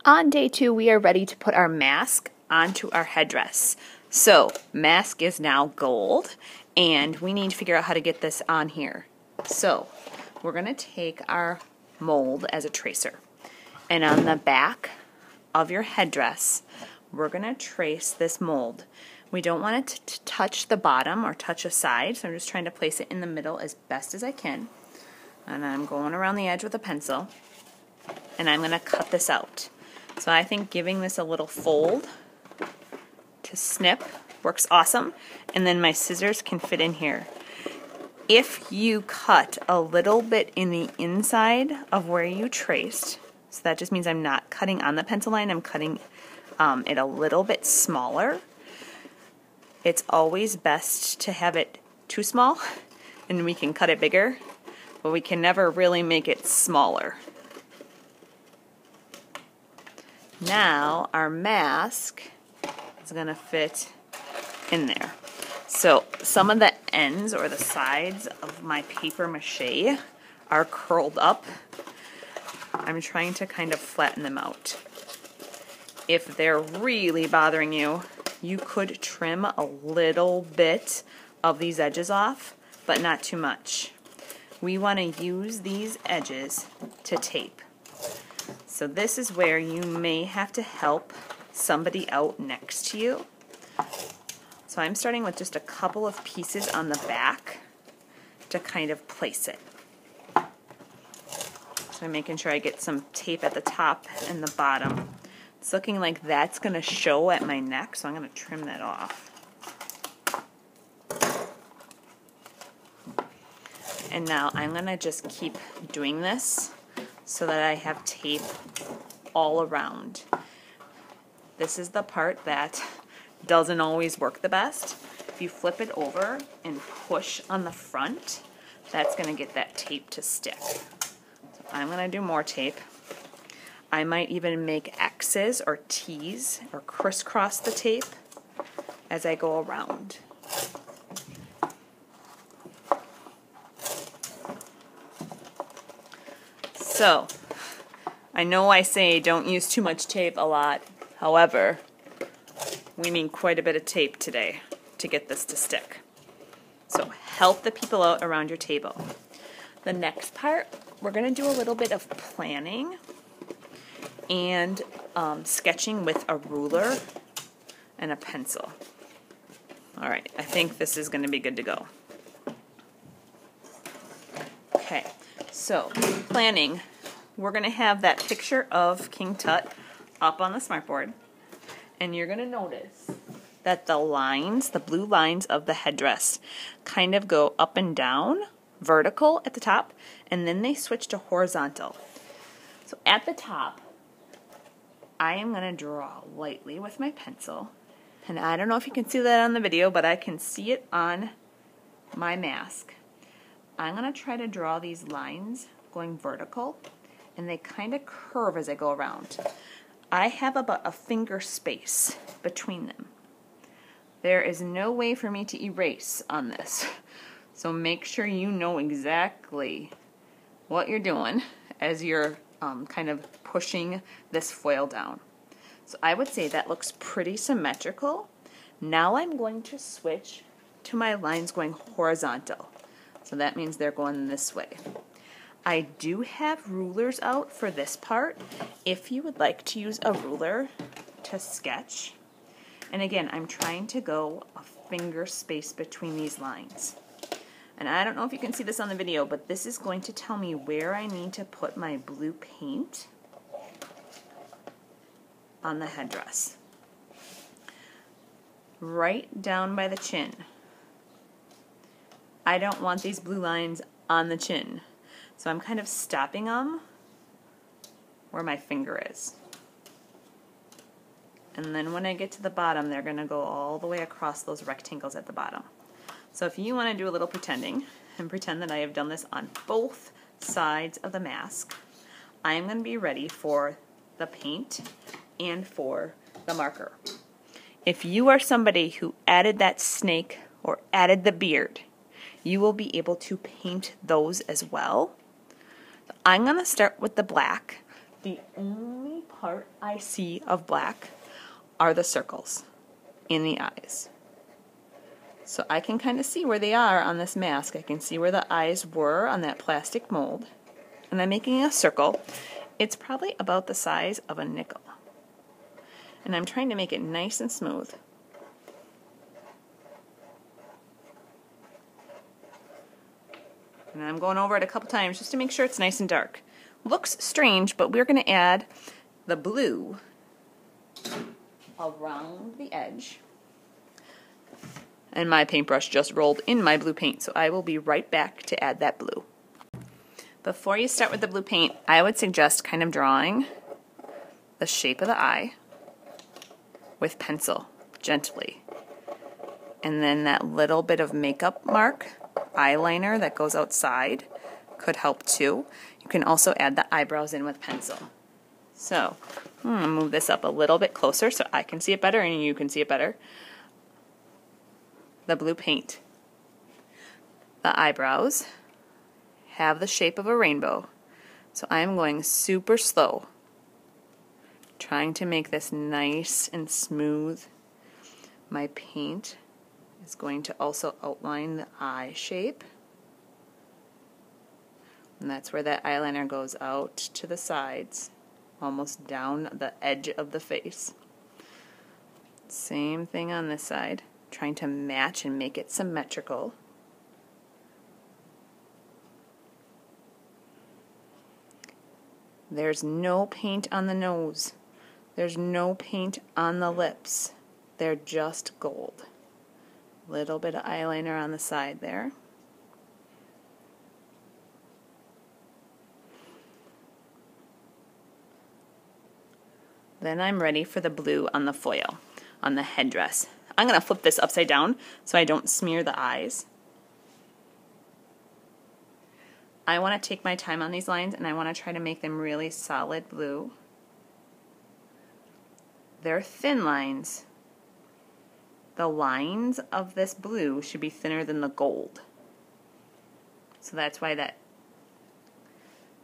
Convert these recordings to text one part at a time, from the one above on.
On day 2, we are ready to put our mask onto our headdress. So, mask is now gold, and we need to figure out how to get this on here. So, we're going to take our mold as a tracer, and on the back of your headdress, we're going to trace this mold. We don't want it to touch the bottom or touch a side, so I'm just trying to place it in the middle as best as I can. And I'm going around the edge with a pencil, and I'm going to cut this out. So I think giving this a little fold to snip works awesome, and then my scissors can fit in here. If you cut a little bit in the inside of where you traced, so that just means I'm not cutting on the pencil line, I'm cutting it a little bit smaller. It's always best to have it too small, and we can cut it bigger, but we can never really make it smaller. Now our mask is going to fit in there. So some of the ends or the sides of my paper mache are curled up. I'm trying to kind of flatten them out. If they're really bothering you, you could trim a little bit of these edges off, but not too much. We want to use these edges to tape. So this is where you may have to help somebody out next to you. So I'm starting with just a couple of pieces on the back to kind of place it. So I'm making sure I get some tape at the top and the bottom. It's looking like that's going to show at my neck, so I'm going to trim that off. And now I'm going to just keep doing this so that I have tape all around. This is the part that doesn't always work the best. If you flip it over and push on the front, that's going to get that tape to stick. So I'm going to do more tape. I might even make X's or T's or crisscross the tape as I go around. So, I know I say don't use too much tape a lot. However, we need quite a bit of tape today to get this to stick. So help the people out around your table. The next part, we're going to do a little bit of planning and sketching with a ruler and a pencil. Alright, I think this is going to be good to go. Okay, so planning. We're going to have that picture of King Tut up on the smartboard, and you're going to notice that the lines, the blue lines of the headdress, kind of go up and down, vertical at the top, and then they switch to horizontal. So at the top, I am going to draw lightly with my pencil, and I don't know if you can see that on the video, but I can see it on my mask. I'm going to try to draw these lines going vertical, and they kind of curve as I go around. I have about a finger space between them. There is no way for me to erase on this, so make sure you know exactly what you're doing as you're kind of pushing this foil down. So I would say that looks pretty symmetrical. Now I'm going to switch to my lines going horizontal. So that means they're going this way. I do have rulers out for this part if you would like to use a ruler to sketch. And again, I'm trying to go a finger space between these lines. And I don't know if you can see this on the video, but this is going to tell me where I need to put my blue paint on the headdress. Right down by the chin. I don't want these blue lines on the chin. So I'm kind of stopping them where my finger is. And then when I get to the bottom, they're going to go all the way across those rectangles at the bottom. So if you want to do a little pretending, and pretend that I have done this on both sides of the mask, I am going to be ready for the paint and for the marker. If you are somebody who added that snake or added the beard, you will be able to paint those as well. I'm going to start with the black. The only part I see of black are the circles in the eyes. So I can kind of see where they are on this mask. I can see where the eyes were on that plastic mold. And I'm making a circle. It's probably about the size of a nickel. And I'm trying to make it nice and smooth. And I'm going over it a couple times just to make sure it's nice and dark. Looks strange, but we're going to add the blue around the edge. And my paintbrush just rolled in my blue paint, so I will be right back to add that blue. Before you start with the blue paint, I would suggest kind of drawing the shape of the eye with pencil, gently. And then that little bit of makeup mark, eyeliner that goes outside, could help too. You can also add the eyebrows in with pencil. So, I'm going to move this up a little bit closer so I can see it better and you can see it better. The blue paint. The eyebrows have the shape of a rainbow. So I'm going super slow, trying to make this nice and smooth. My paint is going to also outline the eye shape. And that's where that eyeliner goes out to the sides, almost down the edge of the face. Same thing on this side, trying to match and make it symmetrical. There's no paint on the nose. There's no paint on the lips. They're just gold. Little bit of eyeliner on the side there. Then I'm ready for the blue on the foil, on the headdress. I'm going to flip this upside down so I don't smear the eyes. I want to take my time on these lines and I want to try to make them really solid blue. They're thin lines. The lines of this blue should be thinner than the gold. So that's why that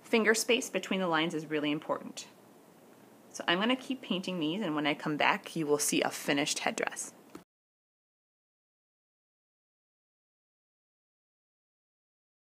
finger space between the lines is really important. So I'm going to keep painting these, and when I come back you will see a finished headdress.